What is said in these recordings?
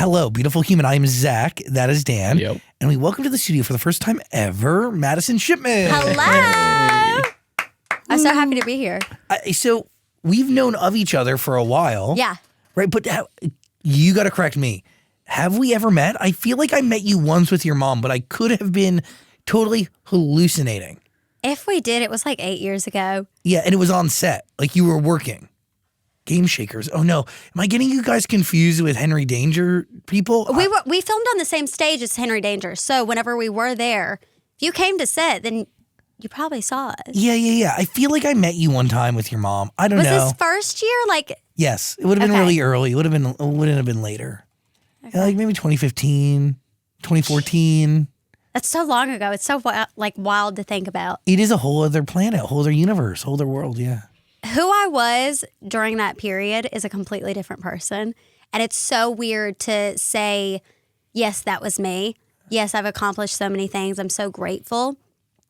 Hello, beautiful human. I am Zach. That is Dan. Yep. And we welcome to the studio for the first time ever, Madisyn Shipman. Hello. I'm so happy to be here. So we've known of each other for a while. Yeah. Right, but you got to correct me. Have we ever met? I feel like I met you once with your mom, but I could have been totally hallucinating. If we did, it was like 8 years ago. Yeah, and it was on set. Like you were working. Game Shakers. Oh no. Am I getting you guys confused with Henry Danger people? We filmed on the same stage as Henry Danger. So whenever we were there, if you came to set, then you probably saw us. Yeah. I feel like I met you one time with your mom. I don't know. Was this first year? Like, yes. It would have been really early. It wouldn't have been later. Okay. Yeah, like maybe 2015, 2014. That's so long ago. It's so wild to think about. It is a whole other planet, a whole other universe, whole other world, yeah. Who I was during that period is a completely different person. And it's so weird to say, yes, that was me. Yes, I've accomplished so many things. I'm so grateful.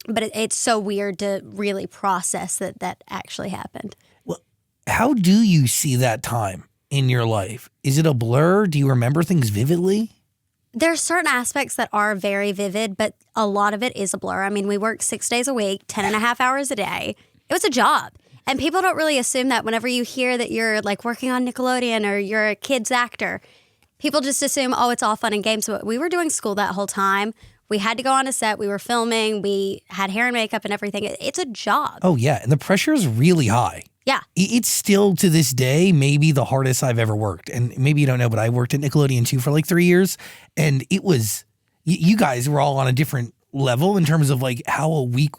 But it's so weird to really process that actually happened. Well, how do you see that time in your life? Is it a blur? Do you remember things vividly? There are certain aspects that are very vivid, but a lot of it is a blur. I mean, we work 6 days a week, 10 and a half hours a day. It was a job. And people don't really assume that whenever you hear that you're like working on Nickelodeon or you're a kid's actor, people just assume, oh, it's all fun and games. But we were doing school that whole time. We had to go on a set. We were filming. We had hair and makeup and everything. It's a job. Oh, yeah. And the pressure is really high. Yeah. It's still, to this day, maybe the hardest I've ever worked. And maybe you don't know, but I worked at Nickelodeon, too, for like 3 years. And it was, you guys were all on a different level in terms of like how a week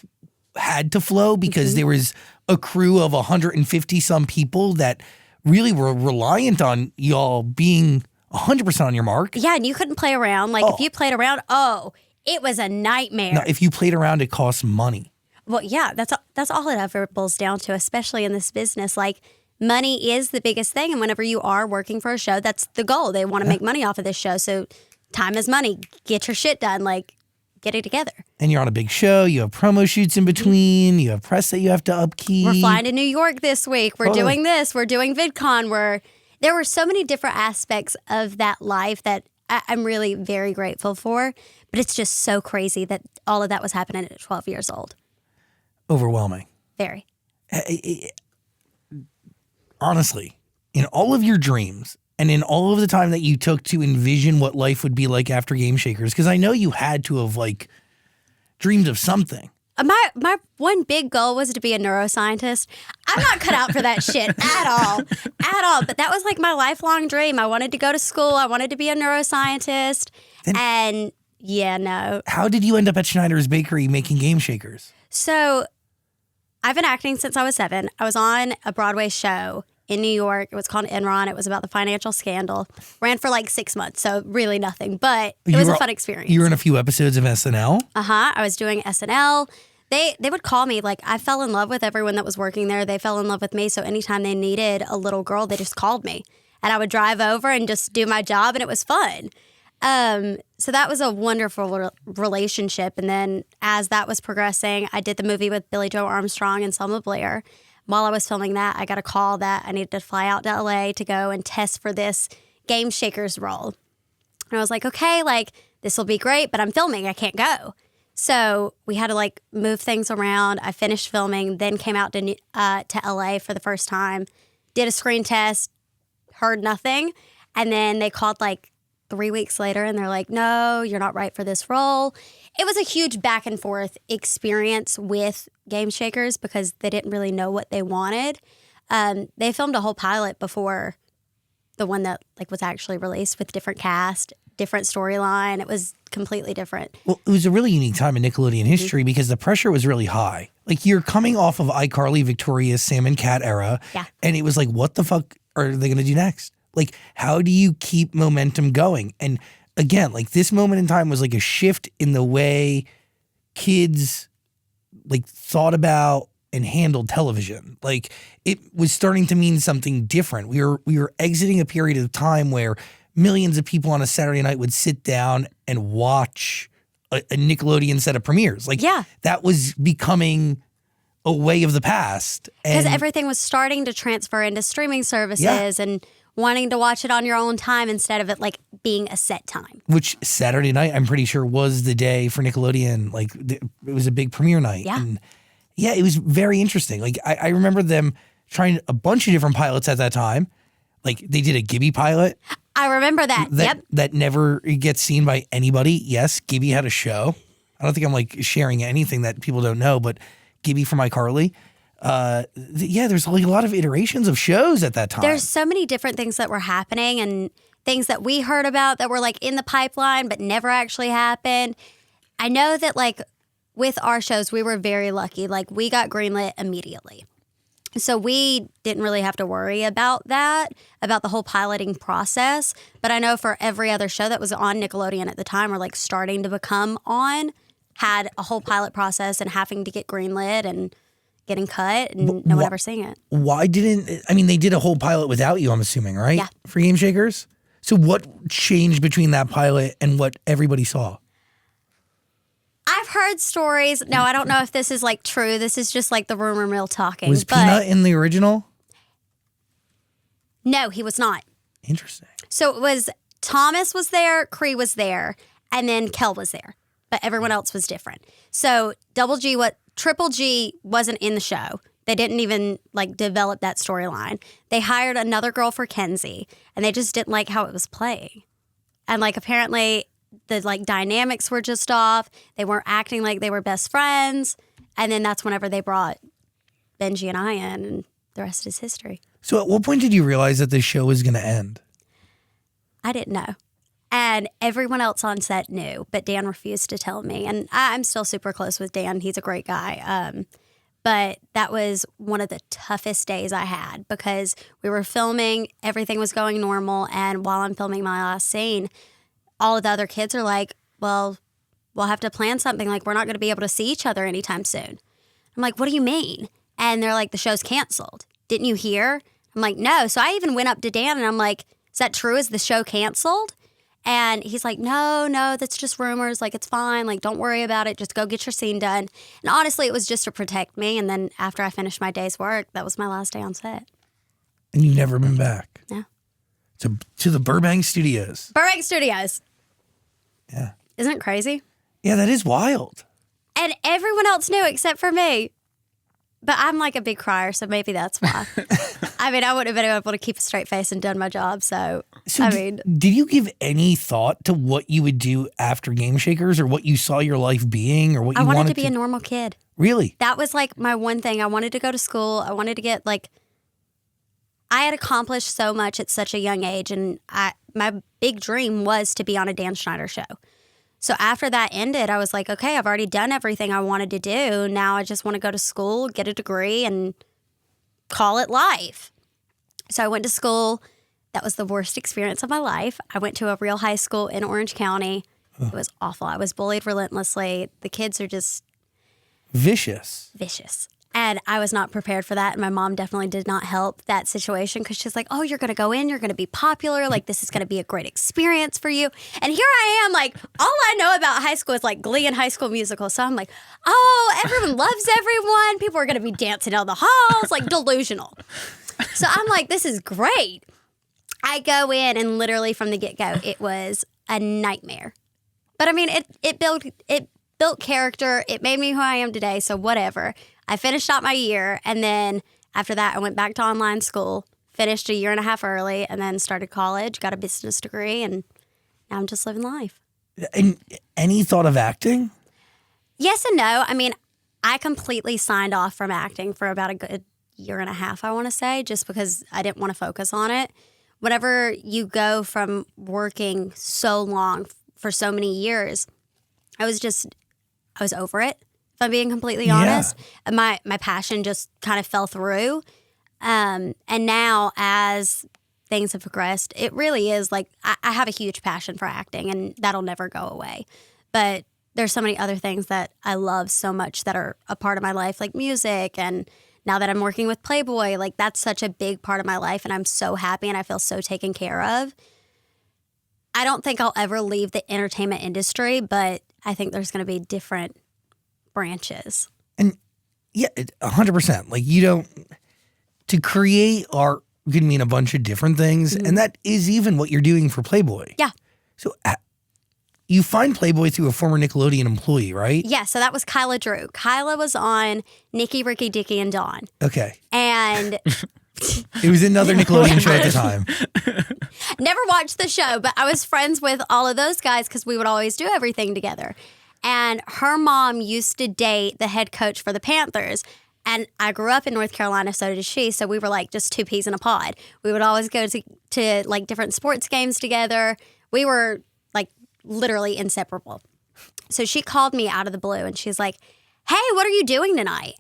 had to flow because there was a crew of 150 some people that really were reliant on y'all being 100% on your mark. Yeah, and you couldn't play around. Like if you played around, it was a nightmare. No, if you played around, it cost money. Well, yeah, that's all it ever boils down to, especially in this business. Like money is the biggest thing. And whenever you are working for a show, that's the goal. They want to make money off of this show. So time is money. Get your shit done. Like get it together. And you're on a big show. You have promo shoots in between. You have press that you have to upkeep. We're flying to New York this week. We're doing this. We're doing VidCon. There were so many different aspects of that life that I'm really very grateful for. But it's just so crazy that all of that was happening at 12 years old. Overwhelming. Very. Honestly, in all of your dreams and in all of the time that you took to envision what life would be like after Game Shakers, because I know you had to have like dreamed of something. My one big goal was to be a neuroscientist. I'm not cut out for that shit at all. But that was like my lifelong dream. I wanted to go to school. I wanted to be a neuroscientist. And yeah, no. How did you end up at Schneider's Bakery making Game Shakers? So I've been acting since I was 7. I was on a Broadway show in New York. It was called Enron. It was about the financial scandal. Ran for like 6 months, so really nothing. But it was a fun experience. You were in a few episodes of SNL? I was doing SNL. They would call me. Like, I fell in love with everyone that was working there. They fell in love with me. So anytime they needed a little girl, they just called me. And I would drive over and just do my job, and it was fun. So that was a wonderful relationship. And then as that was progressing, I did the movie with Billy Joe Armstrong and Selma Blair. While I was filming that, I got a call that I needed to fly out to LA to go and test for this Game Shakers role. And I was like, okay, like this will be great, but I'm filming. I can't go. So we had to like move things around. I finished filming, then came out to LA for the first time, did a screen test, heard nothing. And then they called like 3 weeks later and they're like, no, you're not right for this role. It was a huge back and forth experience with Game Shakers because they didn't really know what they wanted. They filmed a whole pilot before the one that like was actually released with different cast, different storyline. It was completely different. Well, it was a really unique time in Nickelodeon history because the pressure was really high. Like you're coming off of iCarly, Victoria's, Sam and Cat era. Yeah. And it was like, what the fuck are they going to do next? Like, how do you keep momentum going? And again, like this moment in time was like a shift in the way kids like thought about and handled television. Like it was starting to mean something different. We were exiting a period of time where millions of people on a Saturday night would sit down and watch a Nickelodeon set of premieres. Like that was becoming a way of the past. Because everything was starting to transfer into streaming services and wanting to watch it on your own time instead of it like being a set time. Which Saturday night, I'm pretty sure, was the day for Nickelodeon. Like, it was a big premiere night. Yeah. And yeah, it was very interesting. Like, I remember them trying a bunch of different pilots at that time. Like, they did a Gibby pilot. I remember that. Yep. That never gets seen by anybody. Yes, Gibby had a show. I don't think I'm like sharing anything that people don't know, but Gibby from iCarly. Yeah, there's like a lot of iterations of shows at that time. There's so many different things that were happening and things that we heard about that were like in the pipeline but never actually happened. I know that like with our shows, we were very lucky. Like we got greenlit immediately. So we didn't really have to worry about that, about the whole piloting process. But I know for every other show that was on Nickelodeon at the time or like starting to become on, had a whole pilot process and having to get greenlit and getting cut and no one ever seeing it. Why didn't, I mean, they did a whole pilot without you, I'm assuming, right? Yeah. For Game Shakers? So what changed between that pilot and what everybody saw? I've heard stories. Now, I don't know if this is like true. This is just like the rumor mill talking. Was Peanut in the original? No, he was not. Interesting. So it was Thomas was there, Cree was there, and then Kel was there. But everyone else was different. So Triple G wasn't in the show. They didn't even like develop that storyline. They hired another girl for Kenzie, and they just didn't like how it was playing. And like apparently the like dynamics were just off. They weren't acting like they were best friends. And then that's whenever they brought Benji and I in, and the rest is history. So at what point did you realize that this show was going to end? I didn't know. And everyone else on set knew, but Dan refused to tell me. And I'm still super close with Dan. He's a great guy. But that was one of the toughest days I had because we were filming, everything was going normal. And while I'm filming my last scene, all of the other kids are like, well, we'll have to plan something. Like, we're not going to be able to see each other anytime soon. I'm like, what do you mean? And they're like, the show's canceled. Didn't you hear? I'm like, no. So I even went up to Dan and I'm like, is that true? Is the show canceled? And he's like, no, that's just rumors. Like, it's fine. Like, don't worry about it. Just go get your scene done. And honestly, it was just to protect me. And then after I finished my day's work, that was my last day on set. And you've never been back? No. To the Burbank Studios. Burbank Studios. Yeah. Isn't it crazy? Yeah, that is wild. And everyone else knew except for me. But I'm like a big crier, so maybe that's why. I mean, I wouldn't have been able to keep a straight face and done my job. So did you give any thought to what you would do after Game Shakers or what you saw your life being or what you wanted to be a normal kid. Really? That was like my one thing. I wanted to go to school. I wanted to get like, I had accomplished so much at such a young age. And my big dream was to be on a Dan Schneider show. So after that ended, I was like, okay, I've already done everything I wanted to do. Now I just want to go to school, get a degree, and call it life. So I went to school. That was the worst experience of my life. I went to a real high school in Orange County. It was awful. I was bullied relentlessly. The kids are just vicious. And I was not prepared for that. And my mom definitely did not help that situation because she's like, oh, you're going to go in. You're going to be popular. Like, this is going to be a great experience for you. And here I am, like, all I know about high school is, like, Glee and High School Musical. So I'm like, oh, everyone loves everyone. People are going to be dancing down the halls, like, delusional. So I'm like, this is great. I go in, and literally from the get-go, it was a nightmare. But, I mean, it built character. It made me who I am today, so whatever. I finished out my year, and then after that, I went back to online school, finished a year and a half early, and then started college, got a business degree, and now I'm just living life. And any thought of acting? Yes and no. I mean, I completely signed off from acting for about a good year and a half, I want to say, just because I didn't want to focus on it. Whenever you go from working so long for so many years, I was over it. If I'm being completely honest, my passion just kind of fell through. And now as things have progressed, it really is like I have a huge passion for acting and that'll never go away. But there's so many other things that I love so much that are a part of my life, like music. And now that I'm working with Playboy, like that's such a big part of my life. And I'm so happy and I feel so taken care of. I don't think I'll ever leave the entertainment industry, but I think there's going to be different branches. And yeah, 100%. Like to create art could mean a bunch of different things. Mm-hmm. And that is even what you're doing for Playboy. Yeah. So you find Playboy through a former Nickelodeon employee, right? Yeah, so that was Kyla Drew. Kyla was on Nikki, Ricky, Dicky, and Dawn. Okay. And It was another Nickelodeon show at the time. never watched the show, but I was friends with all of those guys because we would always do everything together. And her mom used to date the head coach for the Panthers. And I grew up in North Carolina, so did she. So we were like just two peas in a pod. We would always go to like different sports games together. We were like literally inseparable. So she called me out of the blue and she's like, hey, what are you doing tonight?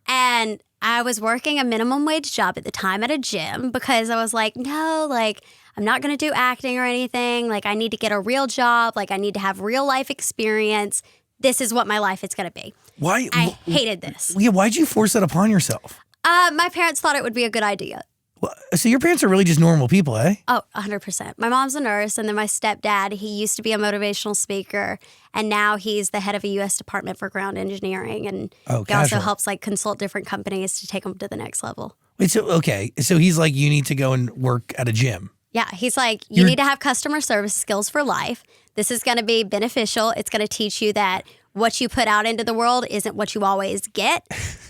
And I was working a minimum wage job at the time at a gym because I was like, no, like I'm not going to do acting or anything. Like I need to get a real job. Like I need to have real life experience. This is what my life is going to be. Why? I hated this. Yeah, why'd you force that upon yourself? My parents thought it would be a good idea. Well, so your parents are really just normal people, eh? Oh, 100%. My mom's a nurse, and then my stepdad, he used to be a motivational speaker, and now he's the head of a U.S. Department for Ground Engineering, and he also helps like consult different companies to take them to the next level. Wait, so he's like, you need to go and work at a gym. Yeah, he's like, you need to have customer service skills for life. This is going to be beneficial. It's going to teach you that what you put out into the world isn't what you always get.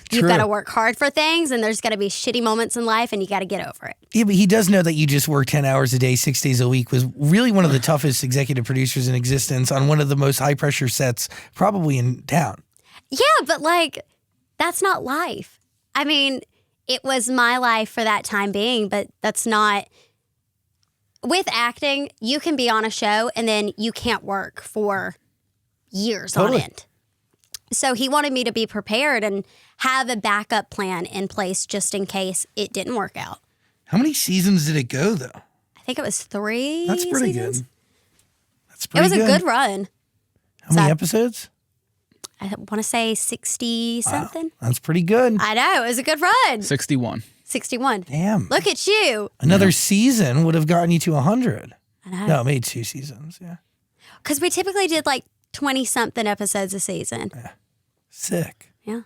You've got to work hard for things, and there's going to be shitty moments in life, and you got to get over it. Yeah, but he does know that you just work 10 hours a day, 6 days a week, was really one of the toughest executive producers in existence on one of the most high-pressure sets probably in town. Yeah, but like, that's not life. I mean, it was my life for that time being, but that's not... With acting, you can be on a show, and then you can't work for years on end. So he wanted me to be prepared and have a backup plan in place just in case it didn't work out. How many seasons did it go, though? I think it was 3 That's pretty seasons. good. That's pretty good. It was a good run. How many episodes? I want to say 60-something. Wow, that's pretty good. I know. It was a good run. 61. 61. Damn. Look at you. Another season would have gotten you to 100. I know. No, it made 2 seasons, yeah. Because we typically did like 20-something episodes a season. Yeah. Sick. Yeah.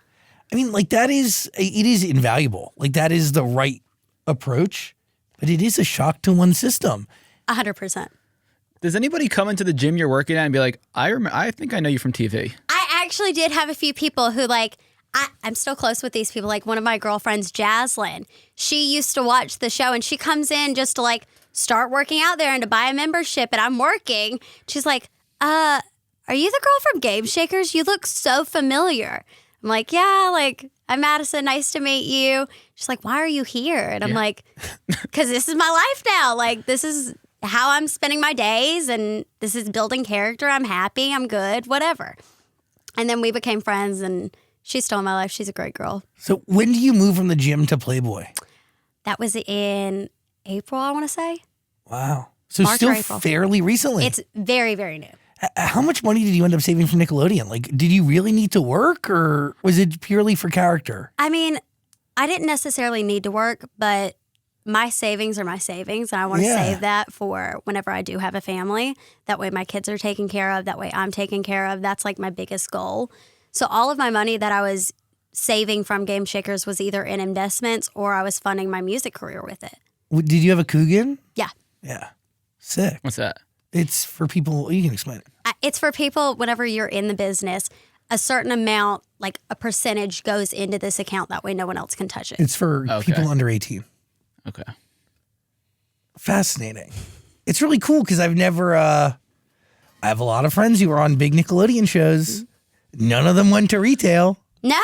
I mean, like it is invaluable. Like that is the right approach, but it is a shock to one system. 100%. Does anybody come into the gym you're working at and be like, I think I know you from TV? I actually did have a few people who like, I'm still close with these people. Like one of my girlfriends, Jaslyn, she used to watch the show and she comes in just to like start working out there and to buy a membership, and I'm working. She's like, are you the girl from Game Shakers? You look so familiar. I'm like, yeah, like, I'm Madisyn. Nice to meet you. She's like, why are you here? And I'm like, because this is my life now. Like, this is how I'm spending my days, and this is building character. I'm happy. I'm good, whatever. And then we became friends, and she's still in my life. She's a great girl. So when do you move from the gym to Playboy? That was in April, I want to say. Wow. So March still or April. fairly recently. It's very, very new. How much money did you end up saving from Nickelodeon? Like, did you really need to work, or was it purely for character? I mean, I didn't necessarily need to work, but my savings are my savings, and I want to save that for whenever I do have a family. That way my kids are taken care of. That way I'm taken care of. That's like my biggest goal. So all of my money that I was saving from Game Shakers was either in investments or I was funding my music career with it. Did you have a Coogan? Yeah. Yeah. Sick. What's that? It's for people, you can explain it. It's for people, whenever you're in the business, a certain amount, like a percentage goes into this account. That way no one else can touch it. It's for people under 18. Okay. Fascinating. It's really cool because I've never, I have a lot of friends who were on big Nickelodeon shows. None of them went to retail. No.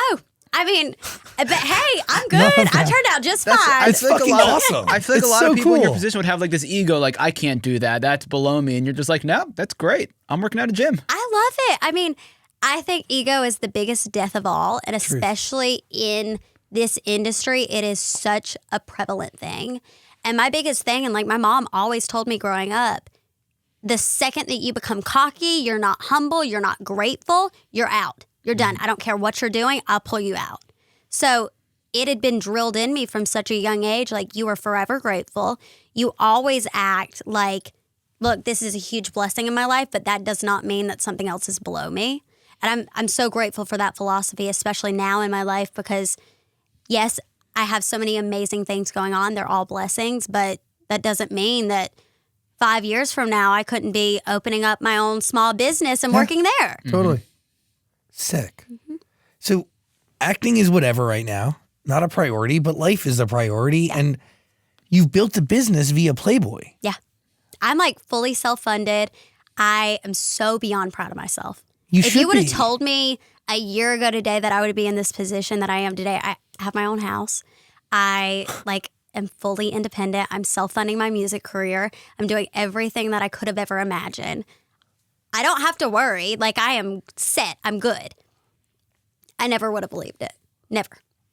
I mean, but hey, I'm good. I turned out just fine. It's fucking awesome. I feel like It's a lot so of people in your cool. position would have like this ego, like, I can't do that. That's below me. And you're just like, no, that's great. I'm working at a gym. I love it. I mean, I think ego is the biggest death of all. And especially in this industry, it is such a prevalent thing. And my biggest thing, and like my mom always told me growing up, the second that you become cocky, you're not humble, you're not grateful, you're out. You're done. I don't care what you're doing. I'll pull you out. So it had been drilled in me from such a young age, like you are forever grateful. You always act like, look, this is a huge blessing in my life, but that does not mean that something else is below me. And I'm so grateful for that philosophy, especially now in my life, because yes, I have so many amazing things going on. They're all blessings, but that doesn't mean that 5 years from now, I couldn't be opening up my own small business and working there. Totally. Sick. So acting is whatever right now, not a priority, but life is a priority. And you've built a business via Playboy. Yeah. I'm like fully self-funded. I am so beyond proud of myself. You If should you would have be. told me a year ago today that I would be in this position that I am today, I have my own house. I am fully independent. I'm self-funding my music career. I'm doing everything that I could have ever imagined. I don't have to worry. Like, I am set. I'm good. I never would have believed it. Never.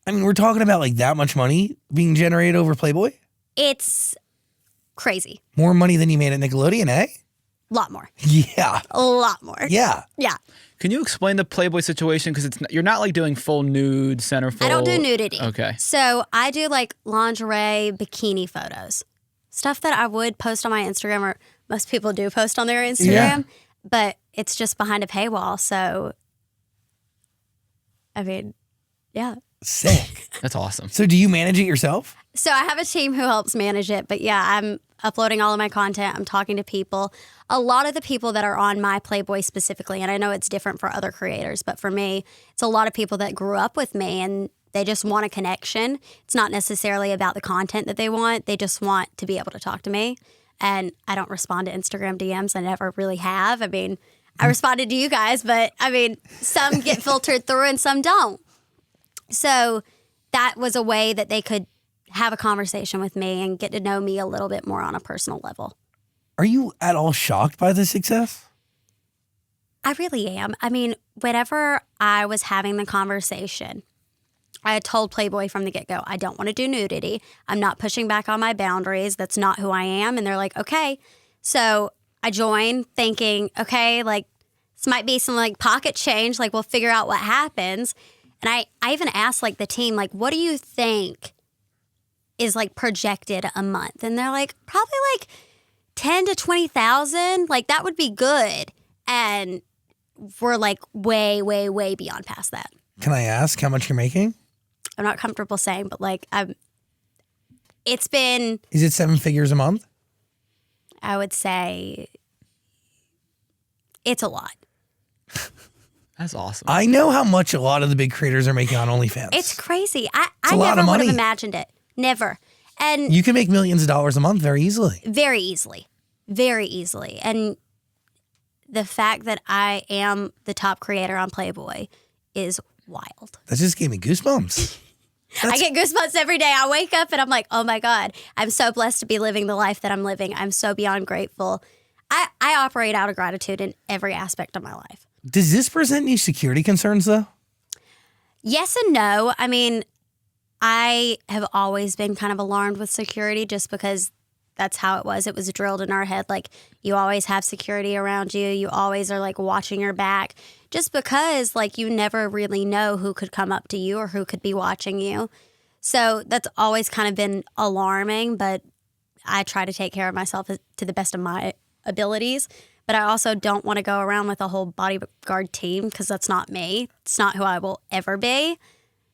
I mean, we're talking about like that much money being generated over Playboy. It's crazy. More money than you made at Nickelodeon, eh? A lot more. Yeah. A lot more. Yeah. Yeah. Can you explain the Playboy situation? Because you're not like doing full nude, centerfold. I don't do nudity. Okay. So I do like lingerie, bikini photos. Stuff that I would post on my Instagram, or most people do post on their Instagram, Yeah. but it's just behind a paywall. So, I mean, yeah. Sick. That's awesome. So do you manage it yourself? So I have a team who helps manage it, but yeah, I'm uploading all of my content. I'm talking to people. A lot of the people that are on my Playboy specifically, and I know it's different for other creators, but for me, it's a lot of people that grew up with me and they just want a connection. It's not necessarily about the content that they want. They just want to be able to talk to me. And I don't respond to Instagram DMs. I never really have. I mean, I responded to you guys, but I mean, some get filtered through and some don't. So that was a way that they could have a conversation with me and get to know me a little bit more on a personal level. Are you at all shocked by the success? I really am. I mean, whenever I was having the conversation, I had told Playboy from the get-go, I don't want to do nudity. I'm not pushing back on my boundaries. That's not who I am. And they're like, okay. So I joined thinking, okay, like this might be some like pocket change. Like we'll figure out what happens. And I even asked like the team, like, what do you think is like projected a month? And they're like, probably like 10 to 20,000. Like that would be good. And we're like way, way, way beyond past that. Can I ask how much you're making? I'm not comfortable saying, but like it's been, Is it 7 figures a month? I would say it's a lot. That's awesome. I know how much a lot of the big creators are making on OnlyFans. It's crazy. I a lot never of would money. have imagined it. Never. And You can make millions of dollars a month very easily. very easily. Very easily. And the fact that I am the top creator on Playboy is wild. That just gave me goosebumps. I get goosebumps every day. I wake up and I'm like, oh my God, I'm so blessed to be living the life that I'm living. I'm so beyond grateful. I operate out of gratitude in every aspect of my life. Does this present any security concerns though? Yes and no. I mean, I have always been kind of alarmed with security just because that's how it was. It was drilled in our head. Like you always have security around you. You always are like watching your back just because like you never really know who could come up to you or who could be watching you. So that's always kind of been alarming, but I try to take care of myself to the best of my abilities. But I also don't want to go around with a whole bodyguard team because that's not me. It's not who I will ever be.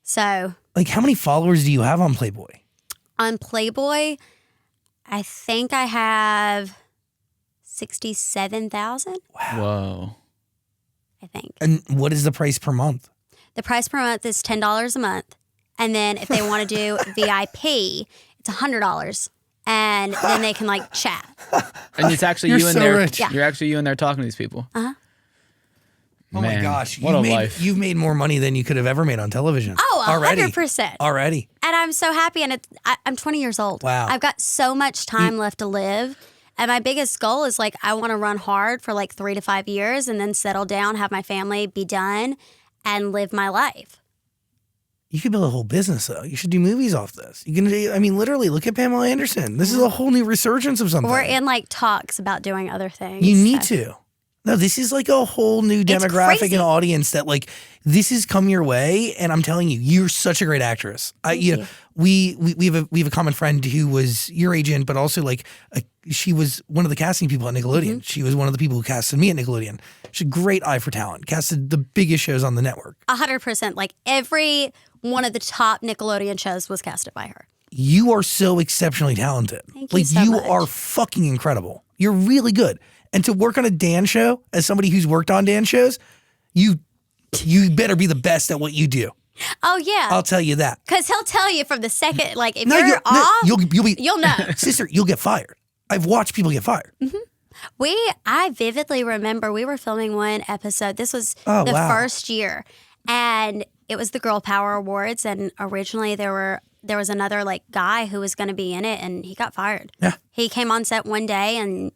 So Like how many followers do you have on Playboy? on Playboy, I think I have 67,000, Whoa. I think. And what is the price per month? The price per month is $10 a month. And then if they want to do VIP, it's $100. And then they can like chat. And it's actually You're you in so there. rich. Yeah. You're actually you in there talking to these people. Uh-huh. Oh my Man, gosh. what a You've made, life. You've made more money than you could have ever made on television. Oh, Already. 100%. Already. And I'm so happy. And I'm 20 years old. Wow. I've got so much time left to live. And my biggest goal is like, I want to run hard for like 3 to 5 years and then settle down, have my family, be done, and live my life. You could build a whole business though. You should do movies off this. You can do, I mean, literally look at Pamela Anderson. This is a whole new resurgence of something. We're in like talks about doing other things. You need so. to. No, this is like a whole new demographic crazy. and audience that like this has come your way, and I'm telling you, you're such a great actress. you. We have a common friend who was your agent, but also like she was one of the casting people at Nickelodeon. Mm-hmm. She was one of the people who casted me at Nickelodeon. She had a great eye for talent. Casted the biggest shows on the network. 100%. Like every one of the top Nickelodeon shows was casted by her. You are so exceptionally talented. Thank you like so you much. are fucking incredible. You're really good. And to work on a dance show, as somebody who's worked on dance shows, you better be the best at what you do. Oh yeah, I'll tell you that. Because he'll tell you from the second, like if you're off, you'll know. Sister, you'll get fired. I've watched people get fired. I vividly remember we were filming one episode. This was the first year, and it was the Girl Power Awards. And originally there was another like guy who was going to be in it, and he got fired. Yeah, he came on set one day and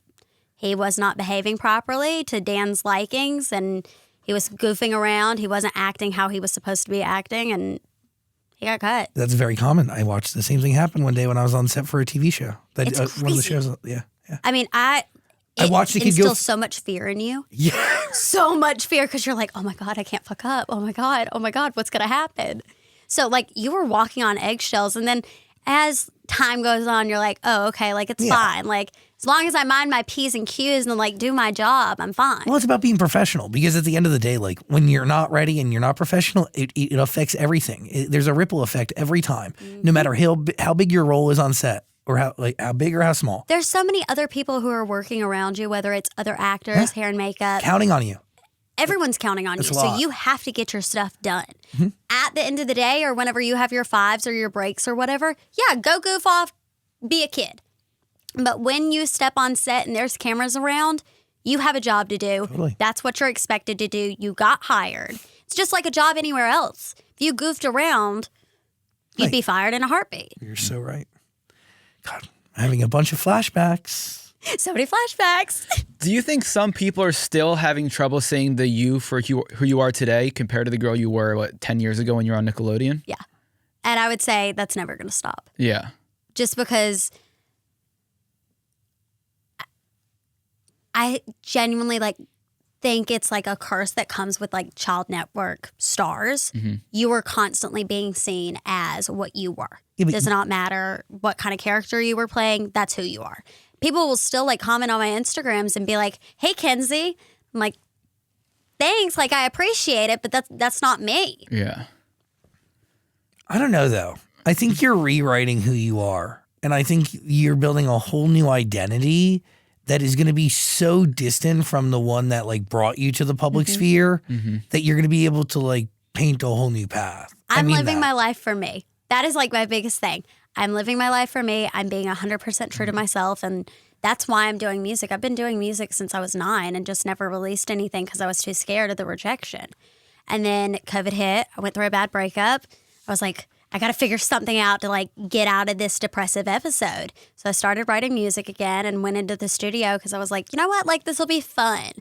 he was not behaving properly to Dan's likings, and he was goofing around. He wasn't acting how he was supposed to be acting, and he got cut. That's very common. I watched the same thing happen one day when I was on set for a TV show. It's crazy. One of the shows. Yeah. I mean, I watched the kid instill so much fear in you. Yeah. So much fear because you're like, oh my God, I can't fuck up. Oh my God, what's going to happen? So like you were walking on eggshells, and then as time goes on, you're like, oh, okay, like it's fine. Like as long as I mind my P's and Q's and like do my job, I'm fine. Well, it's about being professional, because at the end of the day, like when you're not ready and you're not professional, it affects everything. There's a ripple effect every time, no matter how big your role is on set, or how big or how small. There's so many other people who are working around you, whether it's other actors, hair and makeup. Counting on you. Everyone's counting on you. So you have to get your stuff done. At the end of the day, or whenever you have your fives or your breaks or whatever, go goof off, be a kid. But when you step on set and there's cameras around, you have a job to do. Totally. That's what you're expected to do. You got hired. It's just like a job anywhere else. If you goofed around, you'd be fired in a heartbeat. You're so right. God, I'm having a bunch of flashbacks. So many flashbacks. Do you think some people are still having trouble seeing the you for who you are today compared to the girl you were, 10 years ago when you were on Nickelodeon? Yeah. And I would say that's never going to stop. Yeah. Just because I genuinely think it's like a curse that comes with like child network stars. You were constantly being seen as what you were. It does not matter what kind of character you were playing. That's who you are. People will still like comment on my Instagrams and be like, hey, Kenzie. I'm like, thanks. Like, I appreciate it, but that's not me. Yeah. I don't know, though. I think you're rewriting who you are. And I think you're building a whole new identity that is going to be so distant from the one that like brought you to the public sphere that you're going to be able to like paint a whole new path. I'm living my life for me. That is like my biggest thing. I'm living my life for me. I'm being 100% true to myself. And that's why I'm doing music. I've been doing music since I was 9 and just never released anything because I was too scared of the rejection. And then COVID hit. I went through a bad breakup. I was like, I got to figure something out to like get out of this depressive episode. So I started writing music again and went into the studio because I was like, you know what? Like this will be fun.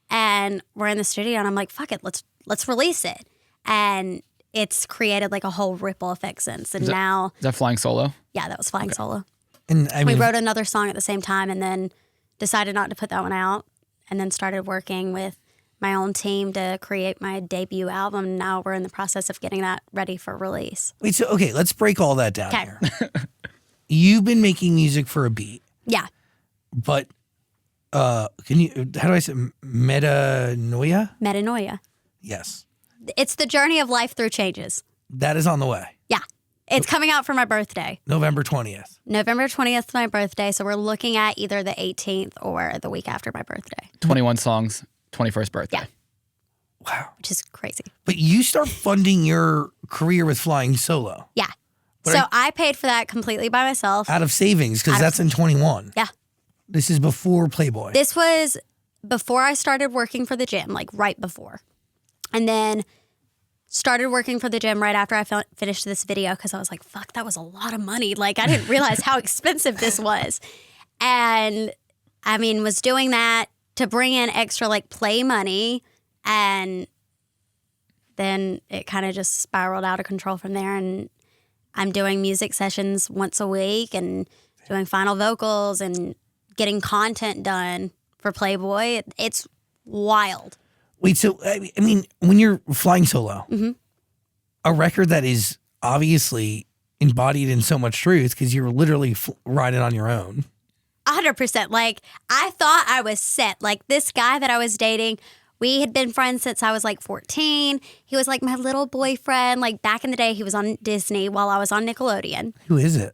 And we're in the studio and I'm like, fuck it. Let's release it. And it's created like a whole ripple effect since. And now. Is that Flying Solo? Yeah, that was Flying Solo. And I mean, we wrote another song at the same time and then decided not to put that one out and then started working with my own team to create my debut album. Now we're in the process of getting that ready for release. Wait, so, okay, let's break all that down here. You've been making music for a beat. Yeah. But how do I say metanoia? Metanoia. Yes. It's the journey of life through changes. That is on the way. Yeah. It's coming out for my birthday. November 20th. November 20th is my birthday, so we're looking at either the 18th or the week after my birthday. 21 songs, 21st birthday. Yeah. Wow. Which is crazy. But you start funding your career with Flying Solo. Yeah. So I paid for that completely by myself. Out of savings, because that's in 21. Yeah. This is before Playboy. This was before I started working for the gym, like right before. And then started working for the gym right after I finished this video because I was like, fuck, that was a lot of money. Like, I didn't realize how expensive this was. And I mean, was doing that to bring in extra like play money. And then it kind of just spiraled out of control from there. And I'm doing music sessions once a week and doing final vocals and getting content done for Playboy. It's wild. Wait, so, I mean, when you're Flying Solo, a record that is obviously embodied in so much truth because you're literally riding on your own. 100%. Like, I thought I was set. Like, this guy that I was dating, we had been friends since I was like 14. He was like my little boyfriend. Like, back in the day, he was on Disney while I was on Nickelodeon. Who is it?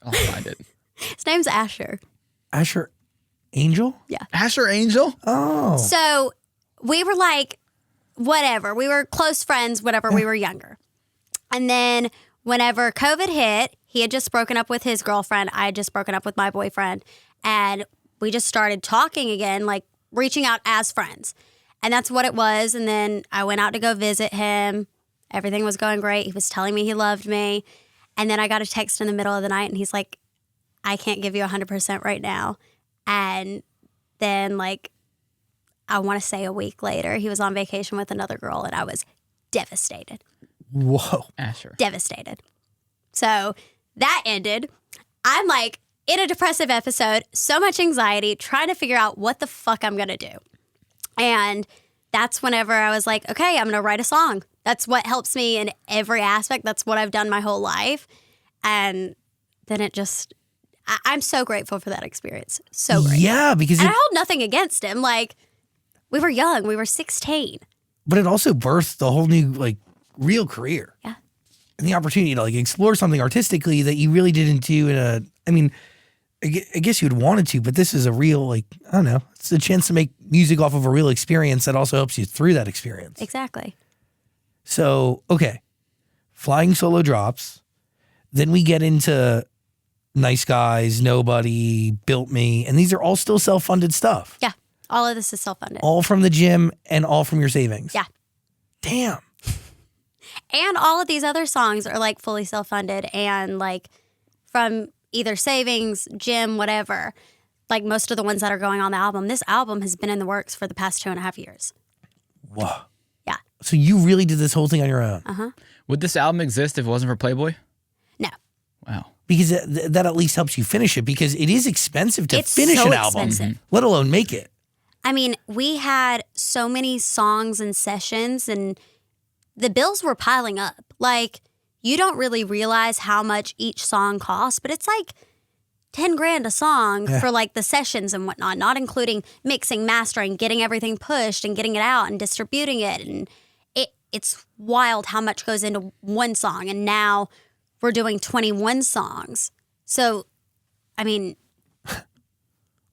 I'll find it. His name's Asher. Asher Angel? Asher Angel? Oh. So we were like, whatever. We were close friends whenever we were younger. And then whenever COVID hit, he had just broken up with his girlfriend. I had just broken up with my boyfriend. And we just started talking again, like reaching out as friends. And that's what it was. And then I went out to go visit him. Everything was going great. He was telling me he loved me. And then I got a text in the middle of the night and he's like, I can't give you 100% right now. And then like, I want to say a week later, he was on vacation with another girl and I was devastated. Whoa. Asher. Devastated. So that ended. I'm like in a depressive episode, so much anxiety, trying to figure out what the fuck I'm going to do. And that's whenever I was like, okay, I'm going to write a song. That's what helps me in every aspect. That's what I've done my whole life. And then it just, I'm so grateful for that experience. So grateful. Yeah, because and I hold nothing against him. Like, we were young. We were 16. but it also birthed a whole new like real career. Yeah. And the opportunity to like explore something artistically that you really didn't do in a, I mean, I guess you'd wanted to, but this is a real, like, I don't know, it's a chance to make music off of a real experience that also helps you through that experience. Exactly. So, okay, Flying Solo drops. Then we get into Nice Guys, Nobody, Built Me, and these are all still self-funded stuff. Yeah. All of this is self-funded. All from the gym and all from your savings. Yeah. Damn. And all of these other songs are like fully self-funded and like from either savings, gym, whatever. Like most of the ones that are going on the album. This album has been in the works for the past 2.5 years. Whoa. Yeah. So you really did this whole thing on your own? Uh-huh. Would this album exist if it wasn't for Playboy? No. Wow. Because that at least helps you finish it, because it is expensive to It's finish so an album, expensive. let alone make it. I mean, we had so many songs and sessions and the bills were piling up. Like, you don't really realize how much each song costs, but it's like 10 grand a song for like the sessions and whatnot, not including mixing, mastering, getting everything pushed and getting it out and distributing it. And it's wild how much goes into one song. And now we're doing 21 songs. So, I mean, A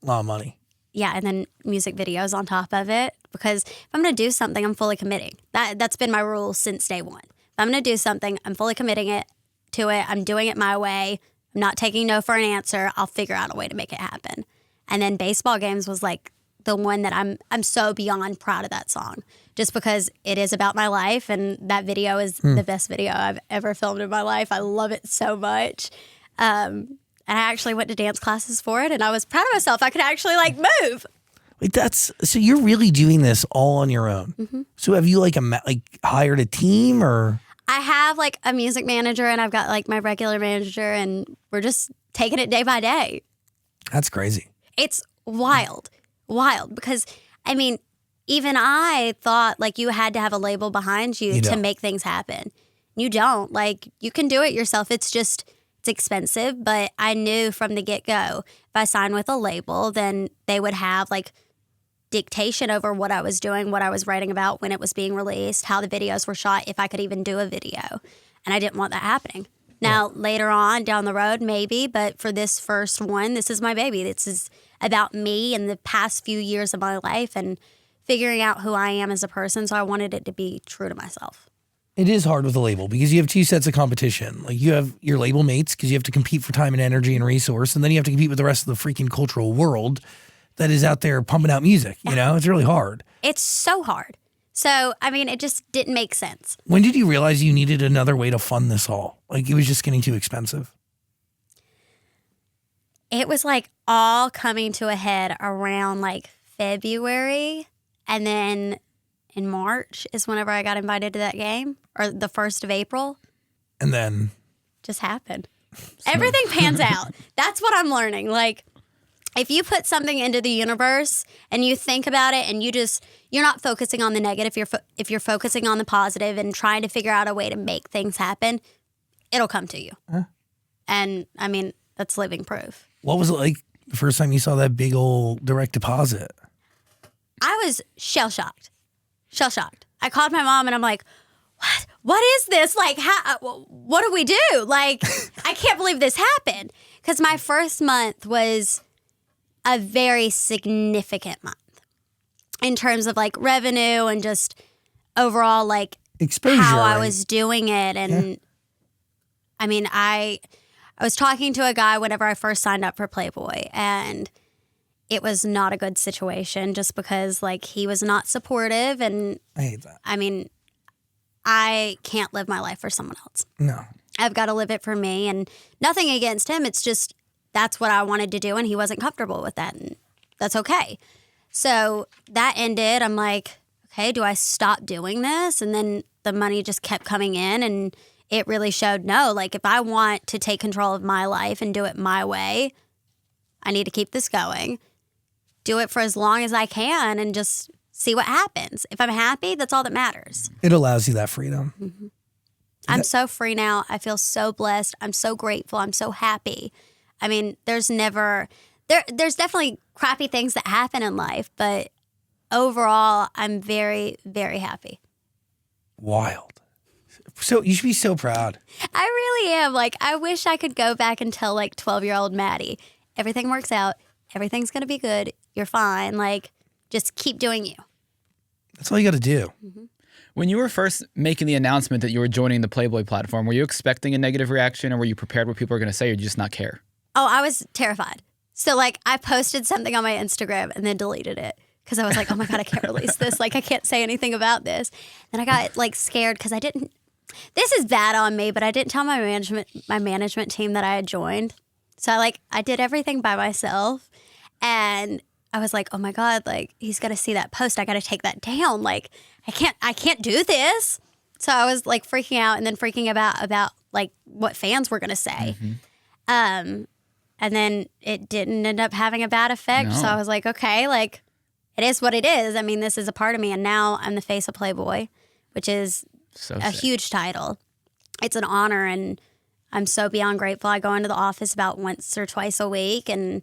lot of money. yeah, and then music videos on top of it. Because if I'm going to do something, I'm fully committing. That's been my rule since day one. If I'm going to do something, I'm fully committing to it. I'm doing it my way. I'm not taking no for an answer. I'll figure out a way to make it happen. And then baseball games was like the one that I'm so beyond proud of that song, just because it is about my life, and that video is the best video I've ever filmed in my life. I love it so much. And I actually went to dance classes for it, and I was proud of myself. I could actually like move. Wait, so you're really doing this all on your own. Mm-hmm. So have you like hired a team, or? I have like a music manager, and I've got like my regular manager, and we're just taking it day by day. That's crazy. It's wild because I mean, even I thought like you had to have a label behind you to don't. make things happen. You don't. Like, you can do it yourself. It's expensive, but I knew from the get-go if I signed with a label, then they would have like dictation over what I was doing, what I was writing about, when it was being released, how the videos were shot, if I could even do a video. And I didn't want that happening. Now, later on down the road, maybe, but for this first one, this is my baby. This is about me and the past few years of my life and figuring out who I am as a person. So I wanted it to be true to myself. It is hard with a label because you have two sets of competition. Like, you have your label mates because you have to compete for time and energy and resource, and then you have to compete with the rest of the freaking cultural world that is out there pumping out music. You know, it's really hard. It's so hard. So, I mean, it just didn't make sense. When did you realize you needed another way to fund this all? Like, it was just getting too expensive. It was like all coming to a head around like February, and then in March is whenever I got invited to that game, or the 1st of April. And then Just happened. Everything pans out. That's what I'm learning. Like, if you put something into the universe and you think about it and you're not focusing on the negative, if you're focusing on the positive and trying to figure out a way to make things happen, it'll come to you. And I mean, that's living proof. what was it like the first time you saw that big old direct deposit? I was shell-shocked. I called my mom and I'm like, what is this? Like, what do we do? Like, I can't believe this happened. Because my first month was a very significant month in terms of like revenue and just overall like Exposure. how I was doing it. And I mean, I was talking to a guy whenever I first signed up for Playboy, and it was not a good situation just because like he was not supportive. And I hate that. I mean, I can't live my life for someone else. No. I've got to live it for me, and nothing against him. It's just that's what I wanted to do, and he wasn't comfortable with that, and that's okay. So that ended. I'm like, okay, do I stop doing this? And then the money just kept coming in, and it really showed no. Like, if I want to take control of my life and do it my way, I need to keep this going, do it for as long as I can, and just see what happens. If I'm happy, that's all that matters. It allows you that freedom. Mm-hmm. I'm so free now. I feel so blessed. I'm so grateful. I'm so happy. I mean, there's definitely crappy things that happen in life, but overall, I'm very, very happy. Wild. So you should be so proud. I really am. Like, I wish I could go back and tell like 12-year-old Maddie, everything works out. Everything's going to be good. You're fine. Like, just keep doing you. That's all you got to do. Mm-hmm. When you were first making the announcement that you were joining the Playboy platform, were you expecting a negative reaction, or were you prepared what people were going to say, or did you just not care? Oh, I was terrified. So, like, I posted something on my Instagram and then deleted it because I was like, oh, my God, I can't release this. Like, I can't say anything about this. Then I got, like, scared because I didn't – this is bad on me, but I didn't tell my management team that I had joined. So, I did everything by myself. And I was like, oh, my God, like, he's going to see that post. I got to take that down. Like, I can't do this. So I was, like, freaking out and then freaking about like, what fans were going to say. Mm-hmm. And then it didn't end up having a bad effect. No. So I was like, okay, like, it is what it is. I mean, this is a part of me. And now I'm the face of Playboy, which is a huge title. It's an honor, and I'm so beyond grateful. I go into the office about once or twice a week and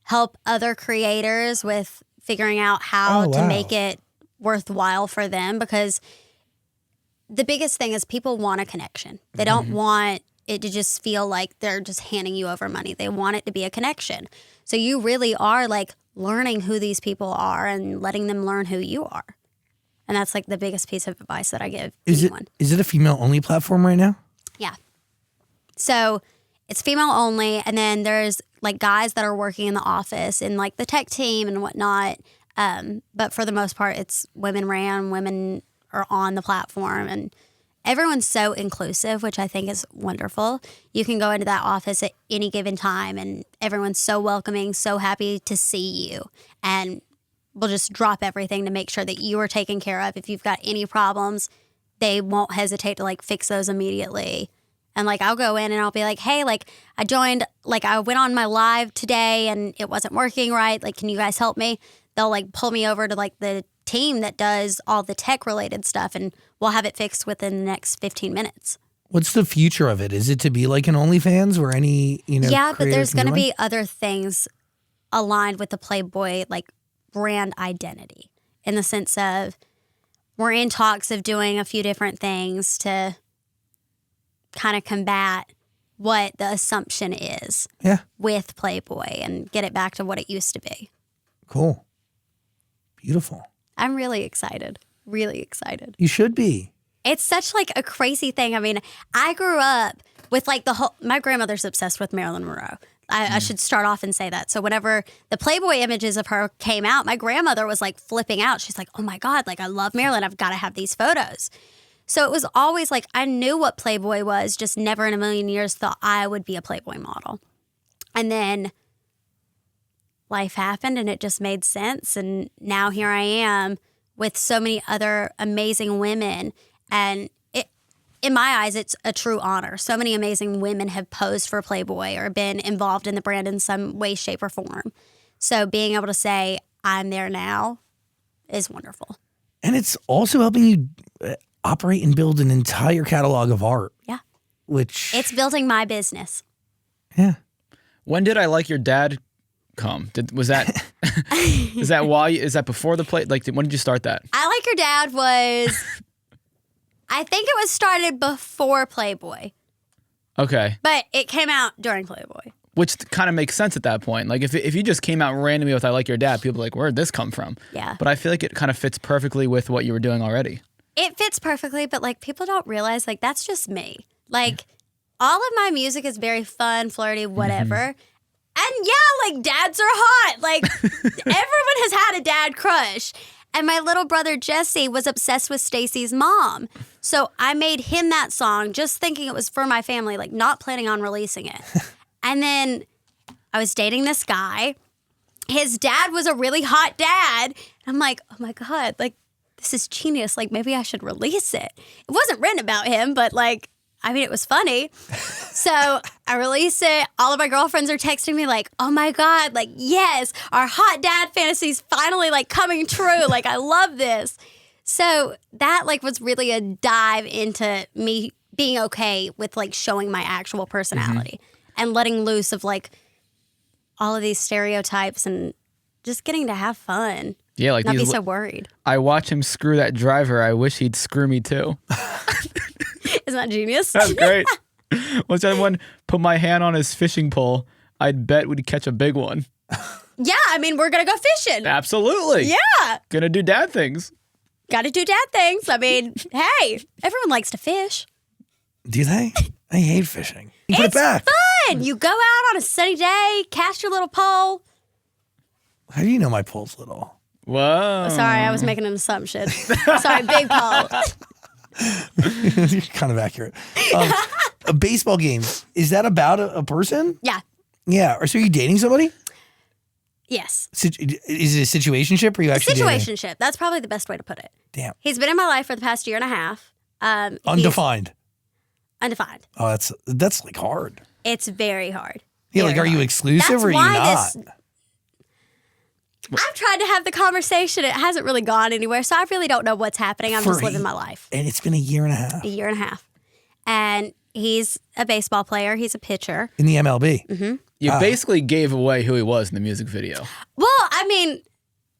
help other creators with figuring out how to make it worthwhile for them, because the biggest thing is people want a connection. They don't want it to just feel like they're just handing you over money. They want it to be a connection. So you really are like learning who these people are and letting them learn who you are. And that's like the biggest piece of advice that I give anyone. Is it a female-only platform right now? Yeah. So it's female only, and then there's like guys that are working in the office and like the tech team and whatnot. But for the most part, it's women ran, women are on the platform, and everyone's so inclusive, which I think is wonderful. You can go into that office at any given time, and everyone's so welcoming, so happy to see you, and we'll just drop everything to make sure that you are taken care of. If you've got any problems, they won't hesitate to like fix those immediately. And like, I'll go in and I'll be like, hey, like I joined, like I went on my live today and it wasn't working right. Like, can you guys help me? They'll like pull me over to like the team that does all the tech related stuff, and we'll have it fixed within the next 15 minutes. What's the future of it? Is it to be like an OnlyFans where any, Yeah, but there's going to be other things aligned with the Playboy like brand identity, in the sense of we're in talks of doing a few different things to kind of combat what the assumption is with Playboy and get it back to what it used to be. Cool. Beautiful. I'm really excited. Really excited. You should be. It's such like a crazy thing. I mean, I grew up with like my grandmother's obsessed with Marilyn Monroe. I should start off and say that. So whenever the Playboy images of her came out, my grandmother was like flipping out. She's like, oh my God, like I love Marilyn. I've got to have these photos. So it was always like, I knew what Playboy was, just never in a million years thought I would be a Playboy model. And then life happened and it just made sense. And now here I am with so many other amazing women. And in my eyes, it's a true honor. So many amazing women have posed for Playboy or been involved in the brand in some way, shape, or form. So being able to say, I'm there now is wonderful. And it's also helping you operate and build an entire catalog of art. Yeah. Which... It's building my business. Yeah. When did I Like Your Dad come? Was that... is that before the play? Like, when did you start that? I Like Your Dad was... I think it was started before Playboy. Okay. But it came out during Playboy. Which kind of makes sense at that point. Like if you just came out randomly with "I like your dad," people are like, "Where'd this come from?" Yeah. But I feel like it kind of fits perfectly with what you were doing already. It fits perfectly, but like people don't realize like that's just me. Like all of my music is very fun, flirty, whatever. And yeah, like dads are hot. Like everyone has had a dad crush. And my little brother Jesse was obsessed with Stacy's mom. So I made him that song just thinking it was for my family, like not planning on releasing it. And then I was dating this guy. His dad was a really hot dad. I'm like, oh my God, like this is genius. Like maybe I should release it. It wasn't written about him, but like, I mean, it was funny. So I release it. All of my girlfriends are texting me like, oh my God, like, yes, our hot dad fantasies finally like coming true. Like, I love this. So that like was really a dive into me being okay with like showing my actual personality and letting loose of like all of these stereotypes and just getting to have fun. Yeah, like not be so worried. I watch him screw that driver. I wish he'd screw me too. Isn't that genius? That's great. What's the other one? Put my hand on his fishing pole. I'd bet we'd catch a big one. Yeah, I mean, we're going to go fishing. Absolutely. Yeah. Gonna do dad things. Got to do dad things. I mean, hey, everyone likes to fish. Do they? I hate fishing. You put it It's back. fun. You go out on a sunny day, cast your little pole. How do you know my pole's little? Whoa. Sorry, I was making an assumption. Sorry, big pole. Kind of accurate. A baseball game, is that about a person? Yeah. Yeah. Or so are you dating somebody? Yes. Is it a situationship or are you actually dating? Situationship. That's probably the best way to put it. Damn. He's been in my life for the past year and a half. Undefined. Undefined. Oh, that's like hard. It's very hard. Yeah, like Very are you hard. exclusive That's or are you why not? I've tried to have the conversation. It hasn't really gone anywhere. So I really don't know what's happening. I'm just living my life. And it's been a year and a half. A year and a half. And he's a baseball player. He's a pitcher. In the MLB. You basically gave away who he was in the music video. Well, I mean,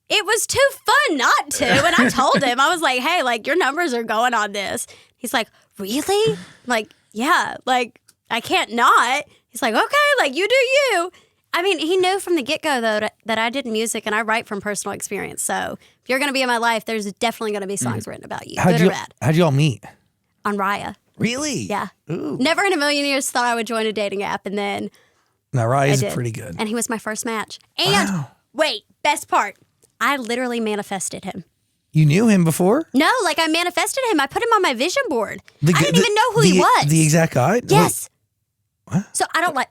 it was too fun not to. And I told him, I was like, hey, like, your numbers are going on this. He's like, really? I'm like, yeah, like, I can't not. He's like, okay, like, you do you. I mean, he knew from the get-go, though, that I did music and I write from personal experience. So if you're going to be in my life, there's definitely going to be songs written about you, good or bad. How'd you all meet? On Raya. Really? Yeah. Ooh. Never in a million years thought I would join a dating app. And then Now, I Raya's did. pretty good. And he was my first match. And wait, best part. I literally manifested him. You knew him before? No, like I manifested him. I put him on my vision board. I didn't even know who he was. The exact guy? Yes. What? So I don't like.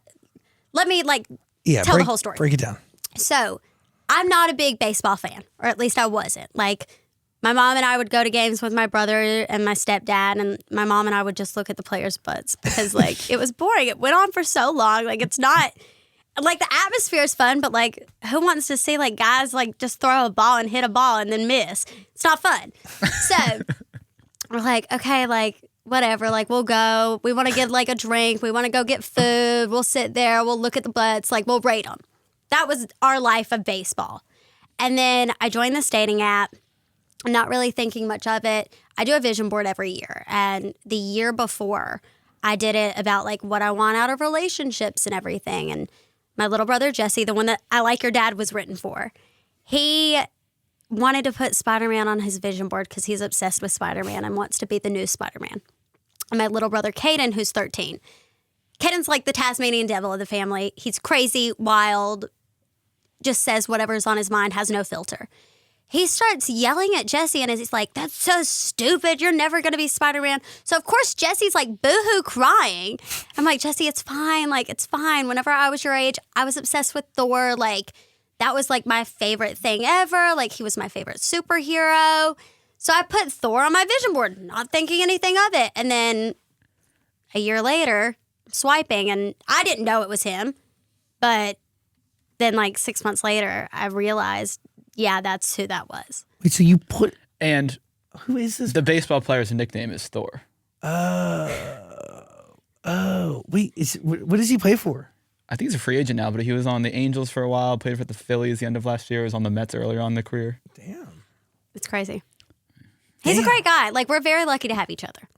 Let me like Yeah, tell the whole story. Break it down. So I'm not a big baseball fan, or at least I wasn't. Like my mom and I would go to games with my brother and my stepdad, and my mom and I would just look at the players' butts because like it was boring. It went on for so long. Like it's not. Like the atmosphere is fun, but like who wants to see like guys like just throw a ball and hit a ball and then miss? It's not fun. So we're like, okay, like whatever, like we'll go. We want to get like a drink. We want to go get food. We'll sit there. We'll look at the butts. Like we'll rate them. That was our life of baseball. And then I joined this dating app. I'm not really thinking much of it. I do a vision board every year. And the year before, I did it about like what I want out of relationships and everything. And my little brother, Jesse, the one that I Like Your Dad was written for, he wanted to put Spider-Man on his vision board because he's obsessed with Spider-Man and wants to be the new Spider-Man. And my little brother, Caden, who's 13. Caden's like the Tasmanian devil of the family. He's crazy, wild, just says whatever's on his mind, has no filter. He starts yelling at Jesse and he's like, that's so stupid. You're never going to be Spider-Man. So, of course, Jesse's like boohoo crying. I'm like, Jesse, it's fine. Like, it's fine. Whenever I was your age, I was obsessed with Thor. Like, that was like my favorite thing ever. Like, he was my favorite superhero. So I put Thor on my vision board, not thinking anything of it. And then a year later, swiping, and I didn't know it was him. But then like 6 months later, I realized, yeah, that's who that was. Wait, so you put... And Who is this? the baseball player's nickname is Thor. Wait, what does he play for? I think he's a free agent now, but he was on the Angels for a while, played for the Phillies the end of last year, was on the Mets earlier on in the career. Damn. It's crazy. He's a great guy. Like, we're very lucky to have each other.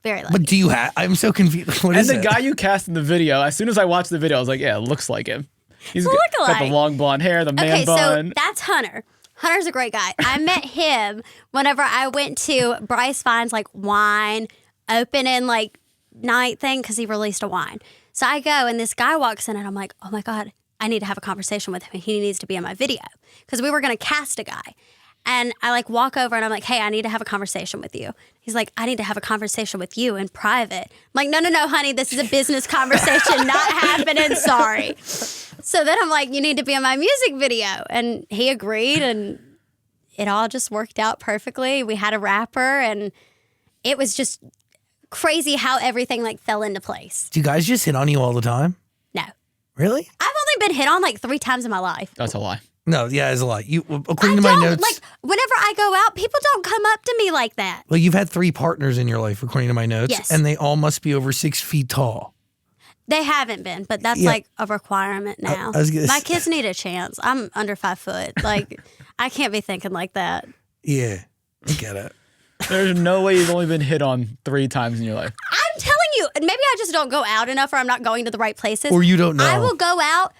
Very lucky. But do you have? I'm so confused. What And is the it? guy you cast in the video, as soon as I watched the video, I was like, yeah, it looks like him. He's got the Look-alike. long blonde hair, the man bun. So that's Hunter. Hunter's a great guy. I met him whenever I went to Bryce Vine's like wine opening like night thing because he released a wine. So I go and this guy walks in and I'm like, oh my God, I need to have a conversation with him. He needs to be in my video because we were going to cast a guy. And I like walk over and I'm like, hey, I need to have a conversation with you. He's like, I need to have a conversation with you in private. I'm like, no, honey, this is a business conversation, not happening. Sorry. So then I'm like, you need to be in my music video. And he agreed and it all just worked out perfectly. We had a rapper and it was just crazy how everything like fell into place. Do you guys just hit on you all the time? No. Really? I've only been hit on like 3 times in my life. That's a lie. No, yeah, it's a lot. You, according to my notes, like whenever I go out, people don't come up to me like that. well, you've had 3 partners in your life, according to my notes, Yes. and they all must be over 6 feet tall. They haven't been, but that's Yeah. like a requirement now. I was gonna My say- kids need a chance. I'm under 5 foot. Like, I can't be thinking like that. Yeah, I get it. There's no way you've only been hit on 3 times in your life. I'm telling you, maybe I just don't go out enough or I'm not going to the right places. Or you don't know. I will go out.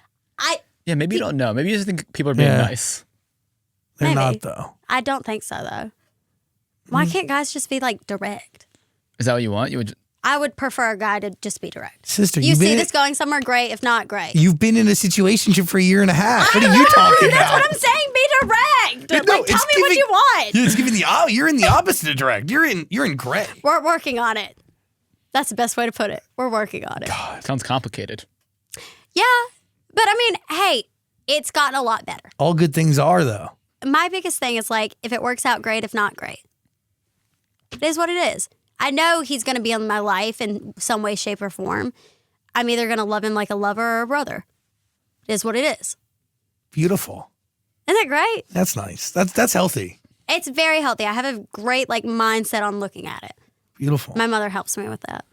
Yeah, maybe you don't know. Maybe you just think people are being Yeah. nice. They're maybe. not, though. I don't think so, though. Why Mm. can't guys just be like direct? Is that what you want? You would. I would prefer a guy to just be direct. Sister, You you've see been, this going somewhere, great. If not, great. you've been in a situationship for a year and a half. What are you talking about? That's what I'm saying. Be direct. No, like, tell it's me what giving- you want. Yeah, it's giving you're in the opposite of direct. You're in gray. We're working on it. That's the best way to put it. We're working on it. Sounds complicated. Yeah. But I mean, hey, it's gotten a lot better. All good things are, though. My biggest thing is like, if it works out, great. If not, great. It is what it is. I know he's going to be in my life in some way, shape, or form. I'm either going to love him like a lover or a brother. It is what it is. Beautiful. Isn't that great? That's nice. That's healthy. It's very healthy. I have a great like mindset on looking at it. Beautiful. My mother helps me with that.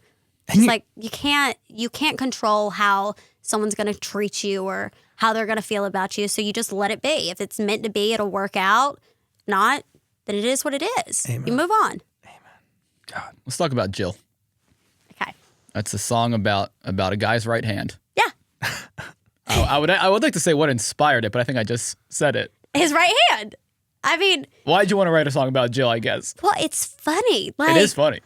And It's you- like you can't control how someone's going to treat you or how they're going to feel about you. So you just let it be. If it's meant to be, it'll work out. Not, then it is what it is. Amen. You move on. God. Let's talk about Jill. Okay. That's a song about a guy's right hand. Yeah. I would like to say what inspired it, but I think I just said it. His right hand. I mean, Why'd you want to write a song about Jill? I guess well, it's funny. Like, it is funny.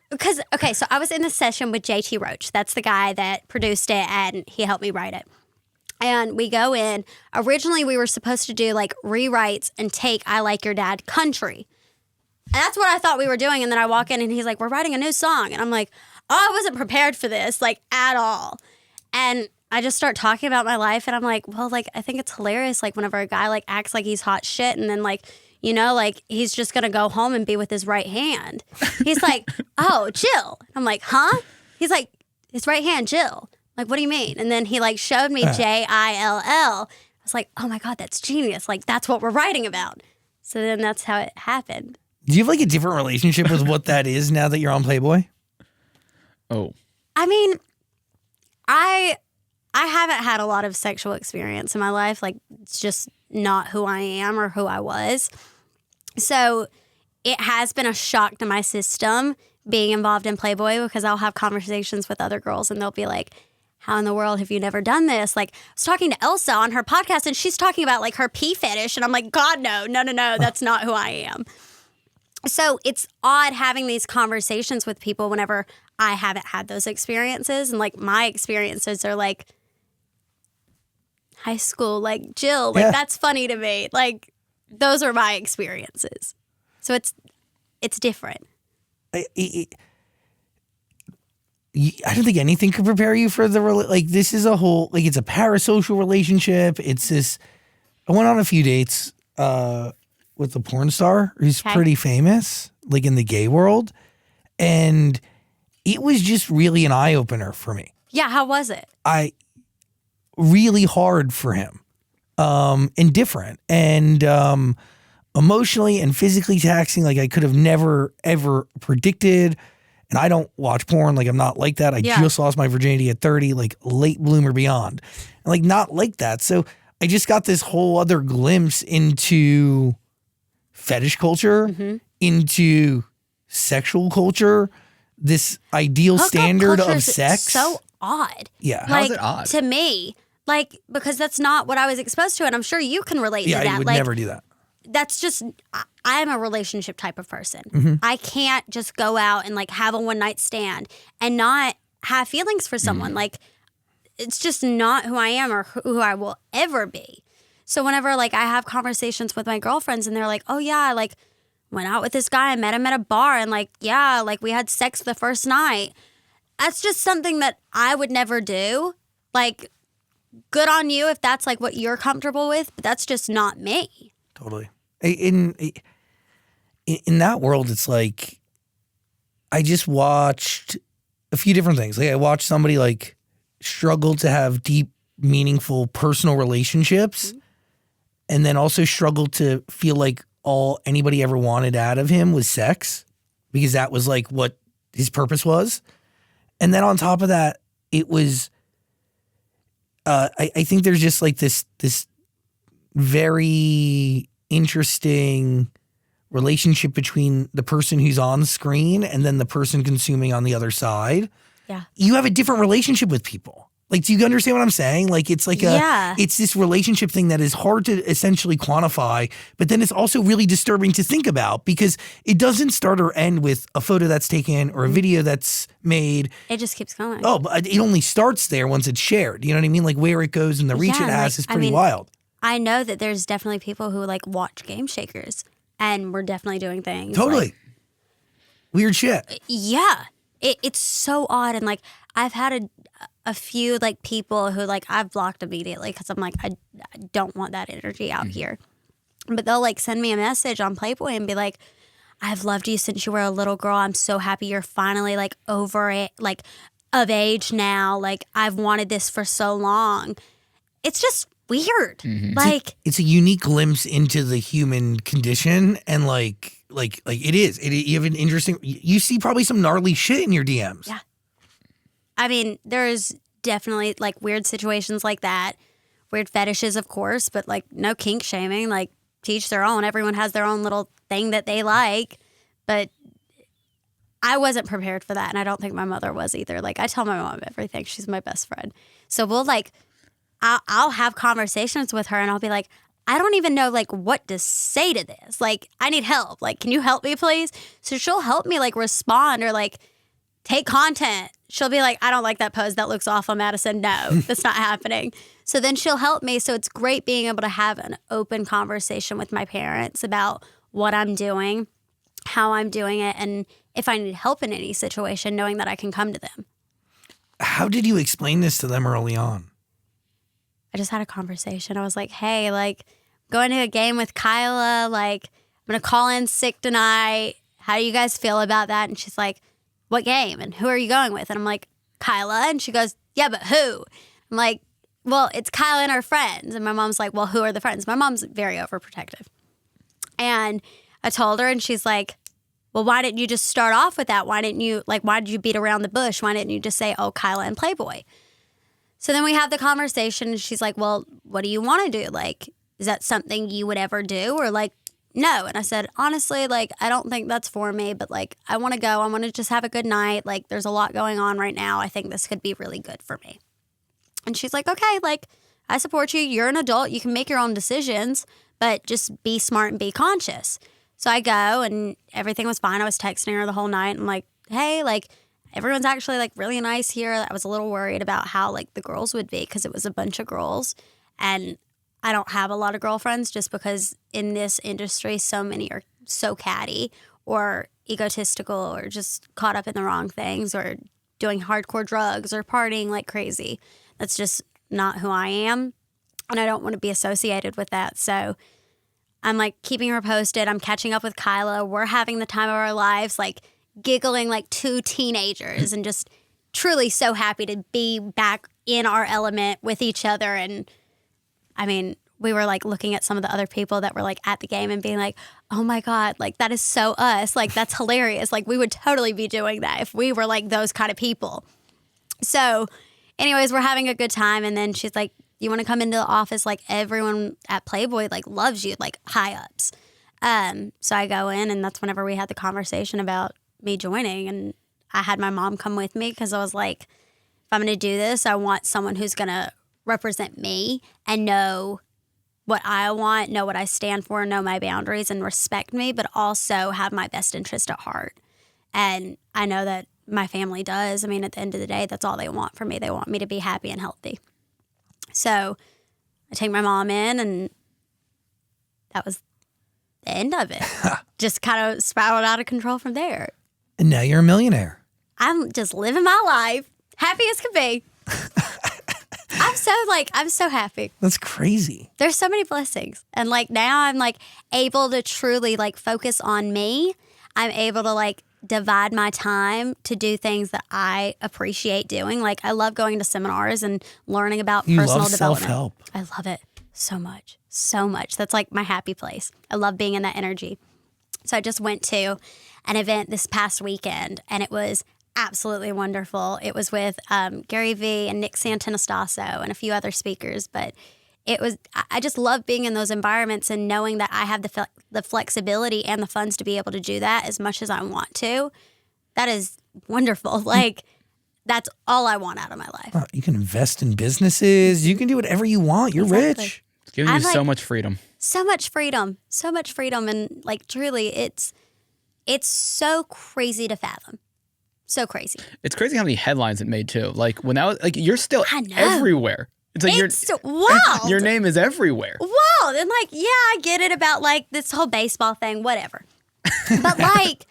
Because, okay, so I was in the session with JT Roach. That's the guy that produced it and he helped me write it. And we go in. Originally, we were supposed to do like rewrites and take I Like Your Dad country. And that's what I thought we were doing. And then I walk in and he's like, we're writing a new song. And I'm like, oh, I wasn't prepared for this, like at all. And I just start talking about my life and I'm like, well, like, I think it's hilarious. Like whenever a guy like acts like he's hot shit and then like, you know, like he's just going to go home and be with his right hand. He's like, oh, Jill. I'm like, huh? He's like, his right hand, Jill. Like, what do you mean? And then he like showed me Jill. I was like, oh my God, that's genius. Like, that's what we're writing about. So then that's how it happened. Do you have like a different relationship with what that is now that you're on Playboy? Oh, I mean, I haven't had a lot of sexual experience in my life. Like, it's just not who I am or who I was. So it has been a shock to my system being involved in Playboy because I'll have conversations with other girls and they'll be like, how in the world have you never done this? Like, I was talking to Elsa on her podcast and she's talking about like her pee fetish. And I'm like, God, no, that's not who I am. So it's odd having these conversations with people whenever I haven't had those experiences. And like my experiences are like high school, like Jill, like Yeah. that's funny to me. Like those are my experiences. So it's different. I don't think anything could prepare you for like this is a whole like it's a parasocial relationship. It's this. I went on a few dates with a porn star who's Okay. pretty famous, like in the gay world, and it was just really an eye opener for me. Yeah, how was it? Really hard for him, and different, and emotionally and physically taxing. Like I could have never ever predicted. And I don't watch porn. Like I'm not like that. I Yeah. just lost my virginity at 30, like late bloomer beyond, and like not like that. So I just got this whole other glimpse into fetish culture, into sexual culture, this ideal Hookup standard culture of is sex. so odd. Yeah. How is Like, it odd? to me, like, because that's not what I was exposed to, and I'm sure you can relate Yeah, to that. I would like, never do that. that's just, I am a relationship type of person. I can't just go out and like have a one night stand and not have feelings for someone. Like, it's just not who I am or who I will ever be. So whenever like I have conversations with my girlfriends and they're like, oh yeah, I like went out with this guy, I met him at a bar, and like, yeah, like we had sex the first night. That's just something that I would never do. Like, good on you if that's like what you're comfortable with, but that's just not me. Totally. In that world, it's like I just watched a few different things. Like I watched somebody like struggle to have deep, meaningful personal relationships, and then also struggle to feel like all anybody ever wanted out of him was sex, because that was like what his purpose was. And then on top of that, it was I think there's just like this very interesting relationship between the person who's on screen and then the person consuming on the other side. Yeah. You have a different relationship with people. Like, do you understand what I'm saying? Like, it's like it's this relationship thing that is hard to essentially quantify, but then it's also really disturbing to think about because it doesn't start or end with a photo that's taken or a video that's made. It just keeps going. Oh, but it only starts there once it's shared. You know what I mean? Like where it goes and the reach it has is pretty wild. I know that there's definitely people who like watch Game Shakers, and we're definitely doing things. Totally. Like, weird shit. yeah. It's so odd. And like, I've had a few like people who like I've blocked immediately because I'm like, I don't want that energy out here. But they'll like send me a message on Playboy and be like, I've loved you since you were a little girl. I'm so happy you're finally like over it, like of age now. Like, I've wanted this for so long. It's just weird. Like, it's a unique glimpse into the human condition, and like it is. You have an interesting. You see probably some gnarly shit in your DMs. Yeah. I mean, there's definitely like weird situations like that, weird fetishes, of course, but like no kink shaming. Like, teach their own. Everyone has their own little thing that they like, but I wasn't prepared for that, and I don't think my mother was either. Like, I tell my mom everything. She's my best friend, so we'll like. I'll have conversations with her and I'll be like, I don't even know like what to say to this. Like, I need help. Like, can you help me please? So she'll help me like respond or like take content. She'll be like, I don't like that pose. That looks awful, Madisyn. No, that's not happening. So then she'll help me. So it's great being able to have an open conversation with my parents about what I'm doing, how I'm doing it, and if I need help in any situation, knowing that I can come to them. How did you explain this to them early on? I just had a conversation. I was like, hey, like, going to a game with Kyla. Like, I'm going to call in sick tonight. How do you guys feel about that? And she's like, what game? And who are you going with? And I'm like, Kyla. And she goes, yeah, but who? I'm like, well, it's Kyla and her friends. And my mom's like, well, who are the friends? My mom's very overprotective. And I told her, and she's like, well, why didn't you just start off with that? Why did you beat around the bush? Why didn't you just say, oh, Kyla and Playboy? So then we have the conversation, and she's like, well, what do you want to do? Like, is that something you would ever do? Or like, no. And I said, honestly, like, I don't think that's for me, but like, I want to go. I want to just have a good night. Like, there's a lot going on right now. I think this could be really good for me. And she's like, okay, like, I support you. You're an adult. You can make your own decisions, but just be smart and be conscious. So I go, and everything was fine. I was texting her the whole night. I'm like, hey, like, everyone's actually like really nice here. I was a little worried about how like the girls would be because it was a bunch of girls, and I don't have a lot of girlfriends just because in this industry so many are so catty or egotistical or just caught up in the wrong things or doing hardcore drugs or partying like crazy. That's just not who I am, and I don't want to be associated with that. So I'm like keeping her posted. I'm catching up with Kyla. We're having the time of our lives, like giggling like two teenagers and just truly so happy to be back in our element with each other. And I mean, we were like looking at some of the other people that were like at the game and being like, oh my God, like that is so us. Like, that's hilarious. Like, we would totally be doing that if we were like those kind of people. So anyways, we're having a good time. And then she's like, you want to come into the office? Like, everyone at Playboy like loves you, like high ups. So I go in, and that's whenever we had the conversation about me joining, and I had my mom come with me because I was like, if I'm going to do this, I want someone who's going to represent me and know what I want, know what I stand for, know my boundaries, and respect me, but also have my best interest at heart. And I know that my family does. I mean, at the end of the day, that's all they want from me. They want me to be happy and healthy. So I take my mom in, and that was the end of it. Just kind of spiraled out of control from there. And now you're a millionaire. I'm just living my life, happy as can be. I'm so happy. That's crazy. There's so many blessings. And like now I'm like able to truly like focus on me. I'm able to like divide my time to do things that I appreciate doing. Like I love going to seminars and learning about personal development. Self-help. I love it so much. So much. That's like my happy place. I love being in that energy. So I just went to an event this past weekend, and it was absolutely wonderful. It was with Gary Vee and Nick Santanastasso and a few other speakers, but I just love being in those environments and knowing that I have the flexibility and the funds to be able to do that as much as I want to. That is wonderful. Like, that's all I want out of my life. You can invest in businesses. You can do whatever you want. You're rich. It's giving you so much freedom. So much freedom. So much freedom. And like, truly, it's so crazy to fathom. So crazy. It's crazy how many headlines it made too. Like when you're still everywhere. It's like wild. Your name is everywhere. Wild. And like, yeah, I get it about like this whole baseball thing, whatever. But like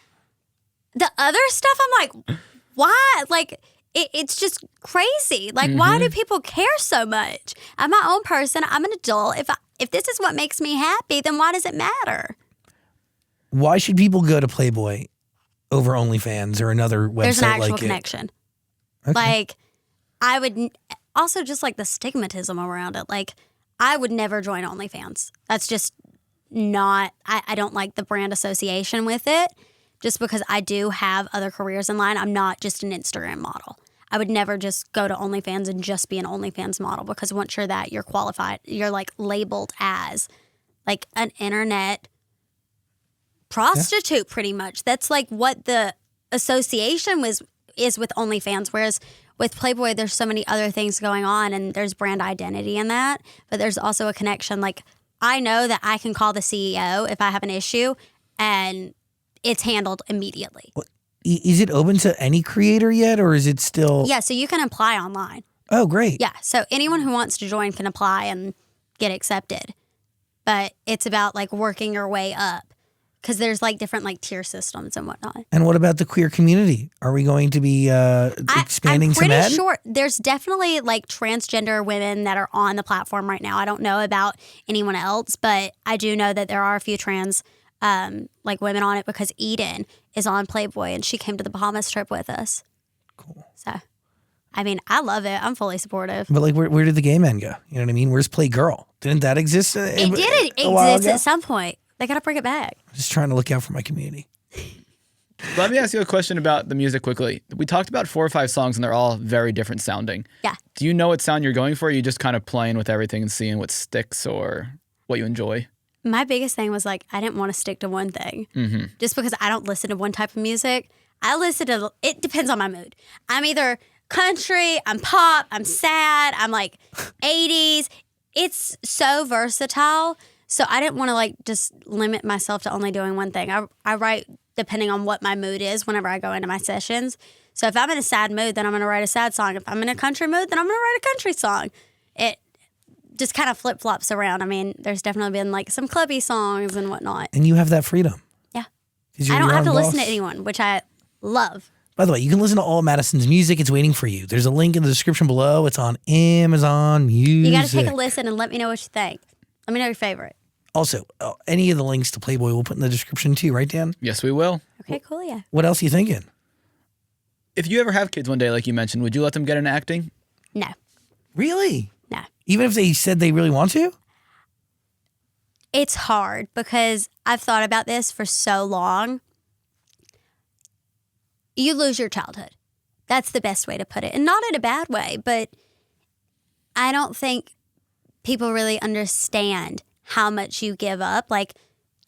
the other stuff, I'm like, why? Like it's just crazy. Like, why do people care so much? I'm my own person. I'm an adult. If this is what makes me happy, then why does it matter? Why should people go to Playboy over OnlyFans or another website? There's an actual like connection. Okay. Like, I would also just like the stigmatism around it. Like, I would never join OnlyFans. That's just not, I don't like the brand association with it just because I do have other careers in line. I'm not just an Instagram model. I would never just go to OnlyFans and just be an OnlyFans model because once you're that, you're qualified. You're like labeled as like an internet prostitute pretty much. That's like what the association is with OnlyFans. Whereas with Playboy, there's so many other things going on and there's brand identity in that. But there's also a connection. Like I know that I can call the CEO if I have an issue and it's handled immediately. Is it open to any creator yet or is it still? Yeah, so you can apply online. Oh, great. Yeah, so anyone who wants to join can apply and get accepted. But it's about like working your way up. Because there's like different like tier systems and whatnot. And what about the queer community? Are we going to be expanding to men? I'm pretty sure there's definitely like transgender women that are on the platform right now. I don't know about anyone else, but I do know that there are a few trans like women on it because Eden is on Playboy and she came to the Bahamas trip with us. Cool. So, I mean, I love it. I'm fully supportive. But like, where did the gay men go? You know what I mean? Where's Playgirl? Didn't that exist? It did exist at some point. They got to bring it back. Just trying to look out for my community. Let me ask you a question about the music quickly. We talked about 4 or 5 songs and they're all very different sounding. Yeah. Do you know what sound you're going for? Or are you just kind of playing with everything and seeing what sticks or what you enjoy? My biggest thing was like, I didn't want to stick to one thing. Just because I don't listen to one type of music. I listen to, it depends on my mood. I'm either country, I'm pop, I'm sad, I'm like 80s. It's so versatile. So I didn't want to like just limit myself to only doing one thing. I write depending on what my mood is whenever I go into my sessions. So if I'm in a sad mood, then I'm going to write a sad song. If I'm in a country mood, then I'm going to write a country song. It just kind of flip-flops around. I mean, there's definitely been like some clubby songs and whatnot. And you have that freedom. Yeah. I don't have to listen to anyone, which I love. By the way, you can listen to all of Madisyn's music. It's waiting for you. There's a link in the description below. It's on Amazon Music. You got to take a listen and let me know what you think. Let me know your favorite. Also, any of the links to Playboy we'll put in the description too, right, Dan? Yes, we will. Okay, cool, yeah. What else are you thinking? If you ever have kids one day, like you mentioned, would you let them get into acting? No. Really? No. Even if they said they really want to? It's hard because I've thought about this for so long. You lose your childhood. That's the best way to put it. And not in a bad way, but I don't think people really understand how much you give up. Like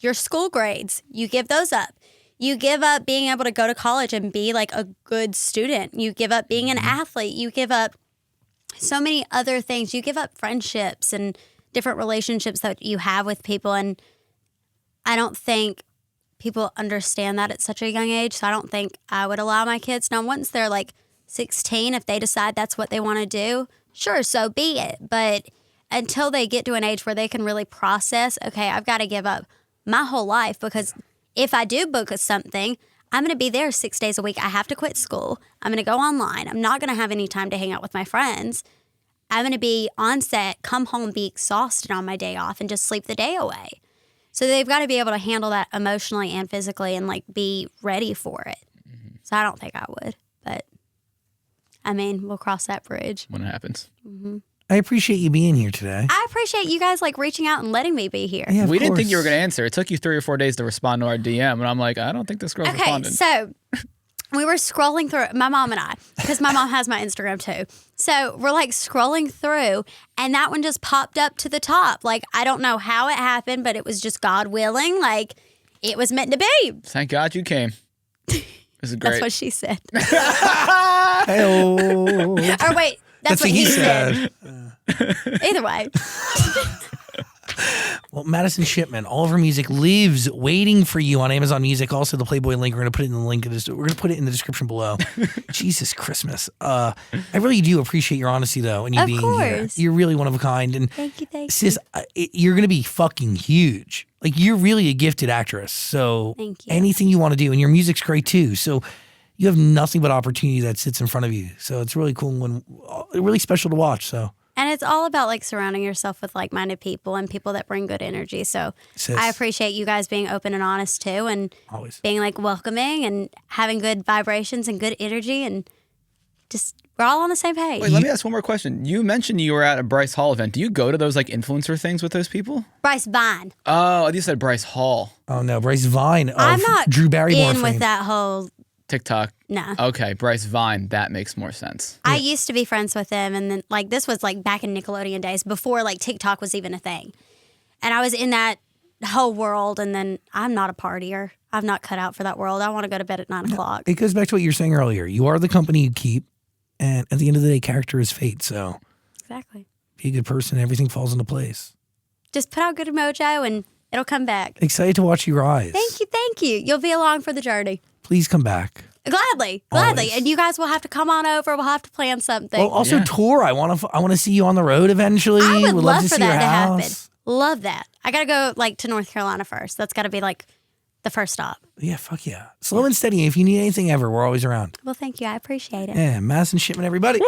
your school grades, you give those up. You give up being able to go to college and be like a good student. You give up being an athlete. You give up so many other things. You give up friendships and different relationships that you have with people. And I don't think people understand that at such a young age. So I don't think I would allow my kids. Now, once they're like 16, if they decide that's what they want to do, sure, so be it. But until they get to an age where they can really process, okay, I've got to give up my whole life, because if I do book something, I'm going to be there 6 days a week. I have to quit school. I'm going to go online. I'm not going to have any time to hang out with my friends. I'm going to be on set, come home, be exhausted on my day off, and just sleep the day away. So they've got to be able to handle that emotionally and physically and like be ready for it. So I don't think I would, but I mean, we'll cross that bridge when it happens. I appreciate you being here today. I appreciate you guys like reaching out and letting me be here. Yeah, of We didn't think course. you were going to answer. It took you 3 or 4 days to respond to our DM, and I'm like, I don't think this girl's Okay, responding. so we were scrolling through, my mom and I, because my mom has my Instagram too. So we're like scrolling through, and that one just popped up to the top. Like, I don't know how it happened, but it was just God willing. Like, it was meant to be. Thank God you came. This is great. That's what she said. Hey-oh. Or wait, that's what he said. Either way. Well, Madisyn Shipman, all of her music lives waiting for you on Amazon Music. Also, the Playboy link. We're going to put it in the link. We're going to put it in the description below. Jesus Christmas. I really do appreciate your honesty, though, and you Of being course. here. You're really one of a kind. And Thank you. sis, you're going to be fucking huge. Like, you're really a gifted actress. So Thank you. anything you want to do, and your music's great, too. So you have nothing but opportunity that sits in front of you. So it's really cool and really special to watch. So. And it's all about like surrounding yourself with like-minded people and people that bring good energy. So Sis. I appreciate you guys being open and honest too, and Always. being like welcoming and having good vibrations and good energy, and just we're all on the same page. Wait, let me ask one more question. You mentioned you were at a Bryce Hall event. Do you go to those like influencer things with those people? Bryce Vine. Oh, you said Bryce Hall. Oh, no. Bryce Vine of I'm not Drew Barrymore in fame. with that whole TikTok. no. Okay, Bryce Vine. That makes more sense. I used to be friends with him, and then like this was like back in Nickelodeon days before like TikTok was even a thing. And I was in that whole world, and then I'm not a partier. I'm not cut out for that world. I want to go to bed at 9 o'clock. It goes back to what you were saying earlier. You are the company you keep, and at the end of the day, character is fate. So Exactly. be a good person, everything falls into place. Just put out good mojo, and it'll come back. Excited to watch you rise. Thank you, thank you. You'll be along for the journey. Please come back. Gladly. Always. And you guys will have to come on over. We'll have to plan something. Well, also Yeah. tour. I want to see you on the road eventually. I would love to for see your that to happen. house. Love that. I got to go like to North Carolina first. That's got to be like the first stop. Yeah, fuck yeah. Slow and steady. If you need anything ever, we're always around. Well, thank you. I appreciate it. Yeah, Madisyn Shipman, everybody.